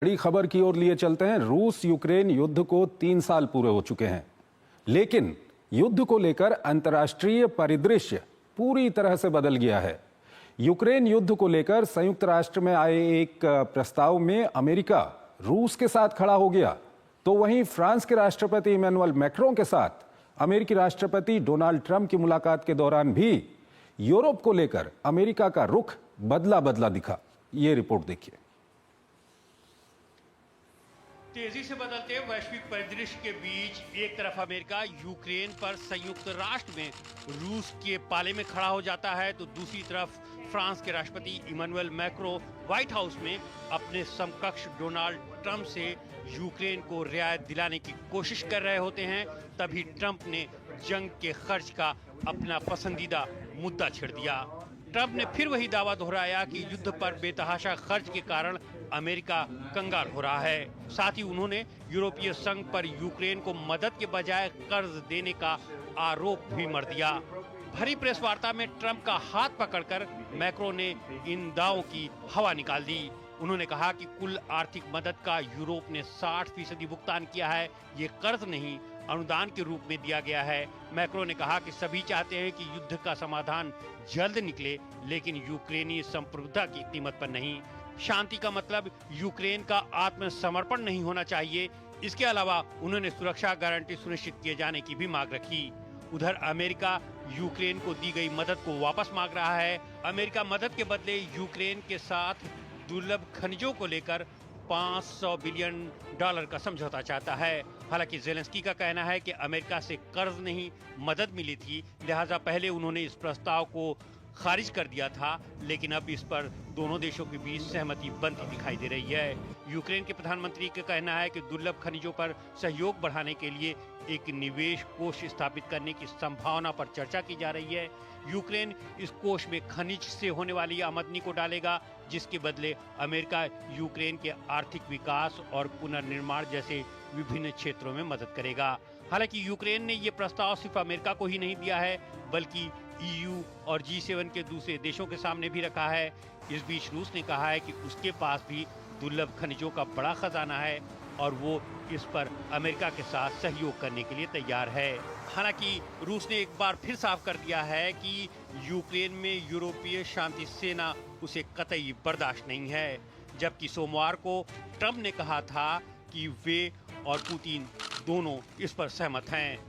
बड़ी खबर की ओर लिए चलते हैं। रूस यूक्रेन युद्ध को 3 साल पूरे हो चुके हैं, लेकिन युद्ध को लेकर अंतर्राष्ट्रीय परिदृश्य पूरी तरह से बदल गया है। यूक्रेन युद्ध को लेकर संयुक्त राष्ट्र में आए एक प्रस्ताव में अमेरिका रूस के साथ खड़ा हो गया, तो वहीं फ्रांस के राष्ट्रपति इमैनुअल मैक्रों के साथ अमेरिकी राष्ट्रपति डोनाल्ड ट्रंप की मुलाकात के दौरान भी यूरोप को लेकर अमेरिका का रुख बदला बदला दिखा। ये रिपोर्ट देखिए। तेजी से बदलते वैश्विक परिदृश्य के बीच एक तरफ अमेरिका यूक्रेन पर संयुक्त राष्ट्र में रूस के पाले में खड़ा हो जाता है, तो दूसरी तरफ फ्रांस के राष्ट्रपति इमैनुअल मैक्रों व्हाइट हाउस में अपने समकक्ष डोनाल्ड ट्रंप से यूक्रेन को रियायत दिलाने की कोशिश कर रहे होते हैं। तभी ट्रंप ने जंग के खर्च का अपना पसंदीदा मुद्दा छेड़ दिया। ट्रंप ने फिर वही दावा दोहराया कि युद्ध पर बेतहाशा खर्च के कारण अमेरिका कंगाल हो रहा है। साथ ही उन्होंने यूरोपीय संघ पर यूक्रेन को मदद के बजाय कर्ज देने का आरोप भी मर दिया। भरी प्रेस वार्ता में ट्रंप का हाथ पकड़कर मैक्रों ने इन दावों की हवा निकाल दी। उन्होंने कहा कि कुल आर्थिक मदद का यूरोप ने 60% भुगतान किया है, ये कर्ज नहीं अनुदान के रूप में दिया गया है। मैक्रों ने कहा कि सभी चाहते हैं कि युद्ध का समाधान जल्द निकले, लेकिन यूक्रेनी संप्रभुता की कीमत पर नहीं। शांति का मतलब यूक्रेन का आत्मसमर्पण नहीं होना चाहिए। इसके अलावा उन्होंने सुरक्षा गारंटी सुनिश्चित किए जाने की भी मांग रखी। उधर अमेरिका यूक्रेन को दी गई मदद को वापस मांग रहा है। अमेरिका मदद के बदले यूक्रेन के साथ दुर्लभ खनिजों को लेकर $500 बिलियन का समझौता चाहता है। हालांकि जेलेंस्की का कहना है कि अमेरिका से कर्ज नहीं मदद मिली थी, लिहाजा पहले उन्होंने इस प्रस्ताव को खारिज कर दिया था, लेकिन अब इस पर दोनों देशों के बीच सहमति बनती दिखाई दे रही है। यूक्रेन के प्रधानमंत्री का कहना है कि दुर्लभ खनिजों पर सहयोग बढ़ाने के लिए एक निवेश कोष स्थापित करने की संभावना पर चर्चा की जा रही है। यूक्रेन इस कोष में खनिज से होने वाली आमदनी को डालेगा, जिसके बदले अमेरिका यूक्रेन के आर्थिक विकास और पुनर्निर्माण जैसे विभिन्न क्षेत्रों में मदद करेगा। हालांकि यूक्रेन ने ये प्रस्ताव सिर्फ अमेरिका को ही नहीं दिया है, बल्कि EU और G7 के दूसरे देशों के सामने भी रखा है। इस बीच रूस ने कहा है कि उसके पास भी दुर्लभ खनिजों का बड़ा खजाना है और वो इस पर अमेरिका के साथ सहयोग करने के लिए तैयार है। हालांकि रूस ने एक बार फिर साफ कर दिया है कि यूक्रेन में यूरोपीय शांति सेना उसे कतई बर्दाश्त नहीं है, जबकि सोमवार को ट्रंप ने कहा था कि वे और पुतिन दोनों इस पर सहमत हैं।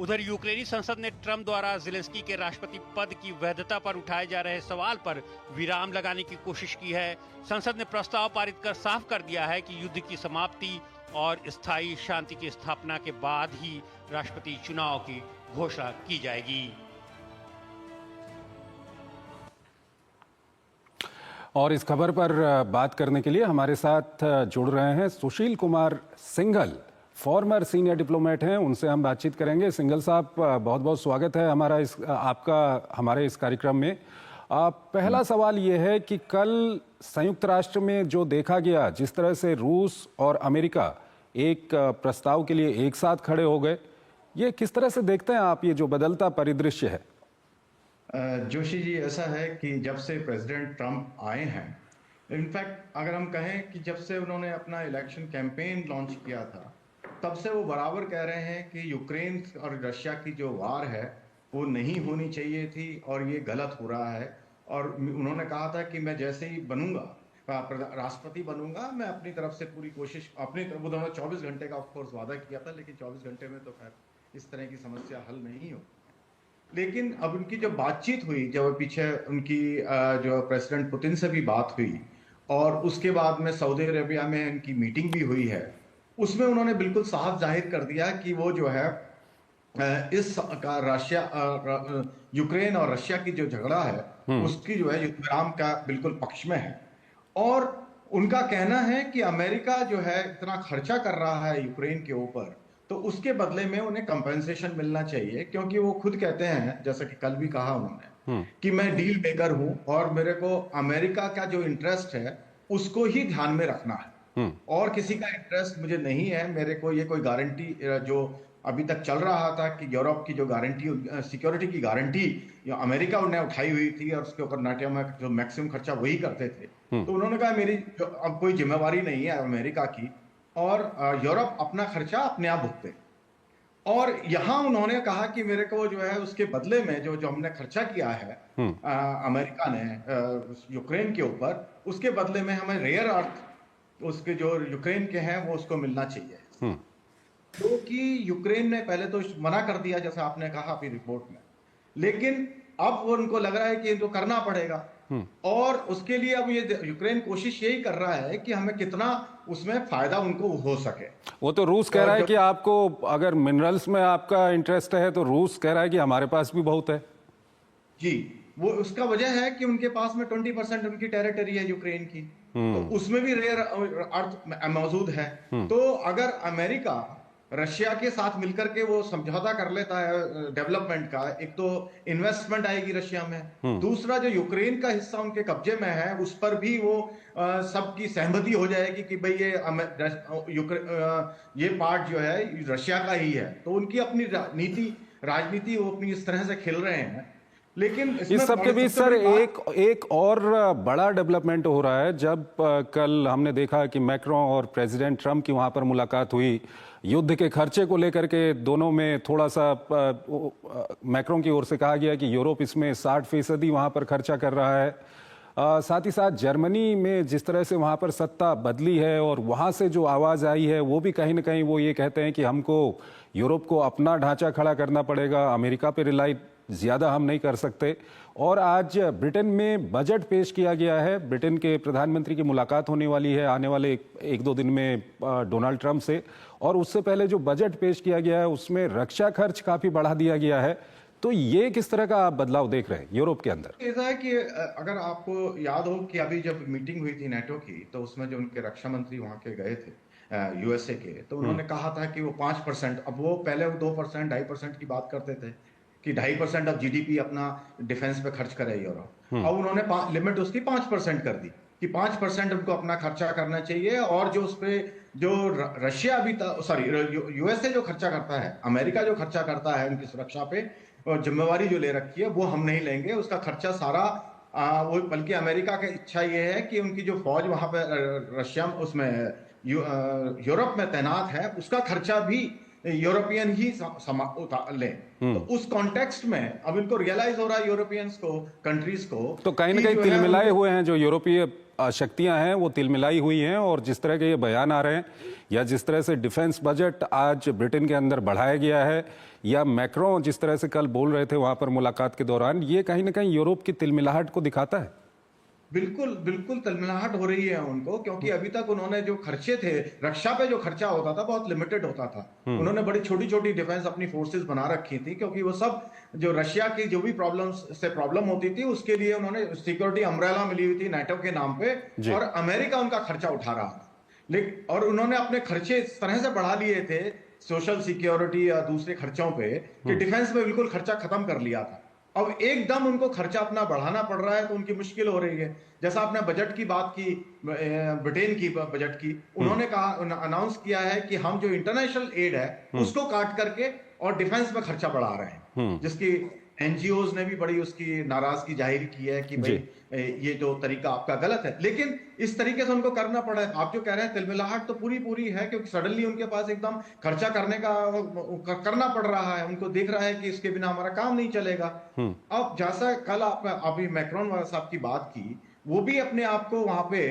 उधर यूक्रेनी संसद ने ट्रंप द्वारा जेलेंस्की के राष्ट्रपति पद की वैधता पर उठाए जा रहे सवाल पर विराम लगाने की कोशिश की है। संसद ने प्रस्ताव पारित कर साफ कर दिया है कि युद्ध की समाप्ति और स्थायी शांति की स्थापना के बाद ही राष्ट्रपति चुनाव की घोषणा की जाएगी। और इस खबर पर बात करने के लिए हमारे साथ जुड़ रहे हैं Sushil Kumar Singhal, former senior diplomat हैं। उनसे हम बातचीत करेंगे। सिंघल साहब, बहुत बहुत स्वागत है आपका हमारे इस कार्यक्रम में। पहला सवाल ये है कि कल संयुक्त राष्ट्र में जो देखा गया, जिस तरह से रूस और अमेरिका एक प्रस्ताव के लिए एक साथ खड़े हो गए, ये किस तरह से देखते हैं आप, ये जो बदलता परिदृश्य है? जोशी जी, ऐसा है कि जब से प्रेसिडेंट ट्रंप आए हैं, इनफैक्ट अगर हम कहें कि जब से उन्होंने अपना इलेक्शन कैंपेन लॉन्च किया था, तब से वो बराबर कह रहे हैं कि यूक्रेन और रशिया की जो वार है वो नहीं होनी चाहिए थी और ये गलत हो रहा है। और उन्होंने कहा था कि मैं जैसे ही बनूंगा, राष्ट्रपति बनूंगा, मैं अपनी तरफ से पूरी कोशिश, अपनी तरफ, उन्होंने 24 घंटे का ऑफकोर्स वादा किया था, लेकिन 24 घंटे में तो खैर इस तरह की समस्या हल नहीं हो। लेकिन अब उनकी जो बातचीत हुई, जब पीछे उनकी जो प्रेसिडेंट पुतिन से भी बात हुई और उसके बाद में सऊदी अरेबिया में उनकी मीटिंग भी हुई है, उसमें उन्होंने बिल्कुल साफ जाहिर कर दिया कि वो जो है इस यूक्रेन और रशिया की जो झगड़ा है उसकी जो है युद्ध विराम का बिल्कुल पक्ष में है। और उनका कहना है कि अमेरिका जो है इतना खर्चा कर रहा है यूक्रेन के ऊपर, तो उसके बदले में उन्हें कंपेंसेशन मिलना चाहिए, क्योंकि वो खुद कहते हैं, जैसा कि कल भी कहा उन्होंने, कि मैं डील मेकर हूं और मेरे को अमेरिका का जो इंटरेस्ट है उसको ही ध्यान में रखना है और किसी का इंटरेस्ट मुझे नहीं है। मेरे को ये कोई गारंटी जो अभी तक चल रहा था कि यूरोप की जो गारंटी, सिक्योरिटी की गारंटी अमेरिका ने उठाई हुई थी और उसके ऊपर नाटो में जो मैक्सिमम खर्चा वही करते थे, तो उन्होंने कहा मेरी अब कोई जिम्मेवारी नहीं है अमेरिका की, और यूरोप अपना खर्चा अपने आप भुगते। और यहां उन्होंने कहा कि मेरे को जो है उसके बदले में जो हमने खर्चा किया है अमेरिका ने यूक्रेन के ऊपर, उसके बदले में हमें रेयर अर्थ उसके जो यूक्रेन के हैं वो उसको मिलना चाहिए। तो कि यूक्रेन ने पहले तो मना कर दिया जैसा आपने कहा अपनी रिपोर्ट में, लेकिन अब वो उनको लग रहा है कि इनको करना पड़ेगा, और उसके लिए अब ये यूक्रेन कोशिश यही कर रहा है कि हमें कितना उसमें फायदा उनको हो सके। वो तो रूस कह रहा है कि आपको अगर मिनरल्स में आपका इंटरेस्ट है तो रूस कह रहा है कि हमारे पास भी बहुत है। जी, वो उसका वजह है कि उनके पास में 20% उनकी टेरिटरी है यूक्रेन की, तो उसमें भी रेयर अर्थ मौजूद है। तो अगर अमेरिका रशिया के साथ मिलकर के वो समझौता कर लेता है डेवलपमेंट का, एक तो इन्वेस्टमेंट आएगी रशिया में, दूसरा जो यूक्रेन का हिस्सा उनके कब्जे में है उस पर भी वो सबकी सहमति हो जाएगी कि भाई ये पार्ट जो है रशिया का ही है, तो उनकी अपनी राजनीति वो अपनी इस तरह से खेल रहे हैं। लेकिन इस सब के बीच सर एक और बड़ा डेवलपमेंट हो रहा है। जब कल हमने देखा कि मैक्रों और प्रेसिडेंट ट्रंप की वहां पर मुलाकात हुई, युद्ध के खर्चे को लेकर के दोनों में थोड़ा सा मैक्रों की ओर से कहा गया कि यूरोप इसमें 60% वहां पर खर्चा कर रहा है। साथ ही साथ जर्मनी में जिस तरह से वहां पर सत्ता बदली है और वहां से जो आवाज आई है वो भी कहीं ना कहीं वो ये कहते हैं कि हमको यूरोप को अपना ढांचा खड़ा करना पड़ेगा, अमेरिका पे रिलाई ज्यादा हम नहीं कर सकते। और आज ब्रिटेन में बजट पेश किया गया है। ब्रिटेन के प्रधानमंत्री की मुलाकात होने वाली है आने वाले एक दो दिन में डोनाल्ड ट्रंप से, और उससे पहले जो बजट पेश किया गया है उसमें रक्षा खर्च काफी बढ़ा दिया गया है। तो ये किस तरह का आप बदलाव देख रहे हैं यूरोप के अंदर? ऐसा है कि अगर आपको याद हो कि अभी जब मीटिंग हुई थी नाटो की, तो उसमें जो उनके रक्षा मंत्री वहां के गए थे यूएसए के, तो उन्होंने कहा था कि वो 5%, अब वो पहले 2%, 2.5% की बात करते थे कि 2.5% ऑफ जीडीपी अपना डिफेंस पे खर्च करे यूरोप। अब उन्होंने लिमिट उसकी 5% कर दी कि 5% उनको अपना खर्चा करना चाहिए, और जो उस पे जो रशिया अभी यूएसए जो खर्चा करता है, अमेरिका जो खर्चा करता है उनकी सुरक्षा पे और जिम्मेवारी जो ले रखी है वो हम नहीं लेंगे, उसका खर्चा सारा वो, बल्कि अमेरिका की इच्छा ये है कि उनकी जो फौज वहां पे रशिया उसमें यूरोप में तैनात है उसका खर्चा भी यूरोपियन ही लें। तो उस कॉन्टेक्स्ट में अब इनको रियलाइज हो रहा है यूरोपियंस को, कंट्रीज को, तो कहीं ना कहीं तिलमिलाए हुए हैं जो यूरोपीय शक्तियां हैं वो तिलमिलाई हुई हैं। और जिस तरह के ये बयान आ रहे हैं या जिस तरह से डिफेंस बजट आज ब्रिटेन के अंदर बढ़ाया गया है, या मैक्रों जिस तरह से कल बोल रहे थे वहां पर मुलाकात के दौरान, ये कहीं ना कहीं यूरोप की तिलमिलाहट को दिखाता है। बिल्कुल बिल्कुल तिलमिलाहट हो रही है उनको, क्योंकि अभी तक उन्होंने जो खर्चे थे रक्षा पे, जो खर्चा होता था बहुत लिमिटेड होता था। उन्होंने बड़ी छोटी छोटी डिफेंस अपनी फोर्सेस बना रखी थी, क्योंकि वो सब जो रशिया की जो भी प्रॉब्लम होती थी उसके लिए उन्होंने सिक्योरिटी अम्ब्रेला मिली हुई थी नाटो के नाम पे, और अमेरिका उनका खर्चा उठा रहा था। लेकिन और उन्होंने अपने खर्चे इस तरह से बढ़ा लिए थे सोशल सिक्योरिटी या दूसरे खर्चों पे कि डिफेंस में बिल्कुल खर्चा खत्म कर लिया था। अब एकदम उनको खर्चा अपना बढ़ाना पड़ रहा है तो उनकी मुश्किल हो रही है। जैसा आपने बजट की बात की, ब्रिटेन की बजट की, उन्होंने कहा, अनाउंस किया है कि हम जो इंटरनेशनल एड है उसको काट करके और डिफेंस में खर्चा बढ़ा रहे हैं, जिसकी एनजीओज ने भी बड़ी उसकी नाराजगी जाहिर की है कि भाई ये जो तरीका आपका गलत है। लेकिन इस तरीके से उनको करना पड़ा है। आप जो कह रहे हैं तिलमिलाहट तो पूरी है, क्योंकि सडनली उनके पास एकदम खर्चा करने का करना पड़ रहा है। उनको दिख रहा है कि इसके बिना हमारा काम नहीं चलेगा। अब जैसा कल आप अभी मैक्रोन साहब की बात की, वो भी अपने आप को वहां पे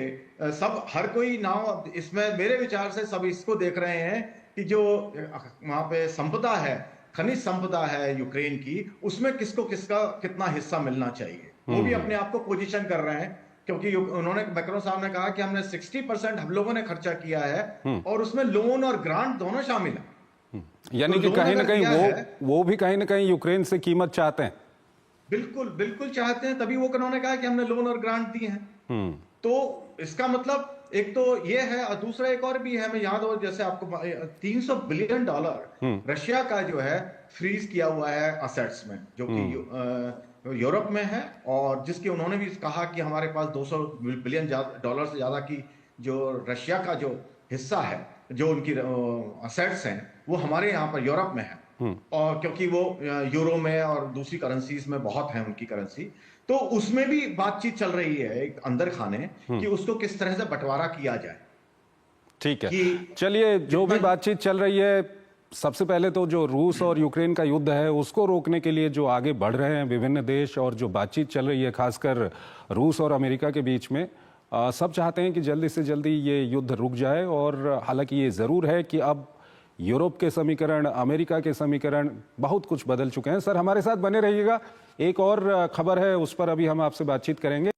सब हर कोई नाव इसमें, मेरे विचार से सब इसको देख रहे हैं कि जो वहां पे संपदा है, खनिज संपदा है यूक्रेन की, उसमें किसको किसका कितना हिस्सा मिलना चाहिए, वो भी अपने आप को पोजीशन कर रहे हैं। क्योंकि उन्होंने, मैक्रोन साहब ने कहा कि हमने 60% हम लोगों ने खर्चा किया है और उसमें लोन और ग्रांट दोनों शामिल है। यानी कि कहीं ना कहीं वो भी कहीं ना कहीं यूक्रेन से कीमत चाहते हैं। बिल्कुल बिल्कुल चाहते हैं, तभी वो उन्होंने कहा कि हमने लोन और ग्रांट दिए हैं। तो इसका मतलब एक तो ये है, और दूसरा एक और भी है, हमें याद हो जैसे आपको $300 बिलियन रशिया का जो है फ्रीज किया हुआ है असेट्स में, जो कि यूरोप में है, और जिसके उन्होंने भी कहा कि हमारे पास $200 बिलियन से ज्यादा की जो रशिया का जो हिस्सा है, जो उनकी असेट्स हैं, वो हमारे यहाँ पर यूरोप में है, और क्योंकि वो यूरो में और दूसरी करेंसीज में बहुत है उनकी करेंसी, तो उसमें भी बातचीत चल रही है एक अंदर खाने कि उसको किस तरह से बंटवारा किया जाए। ठीक है, कि चलिए जो भी बातचीत चल रही है, सबसे पहले तो जो रूस और यूक्रेन का युद्ध है उसको रोकने के लिए जो आगे बढ़ रहे हैं विभिन्न देश, और जो बातचीत चल रही है खासकर रूस और अमेरिका के बीच में, सब चाहते हैं कि जल्दी से जल्दी ये युद्ध रुक जाए। और हालांकि ये ज़रूर है कि अब यूरोप के समीकरण, अमेरिका के समीकरण बहुत कुछ बदल चुके हैं। सर हमारे साथ बने रहिएगा, एक और खबर है उस पर अभी हम आपसे बातचीत करेंगे।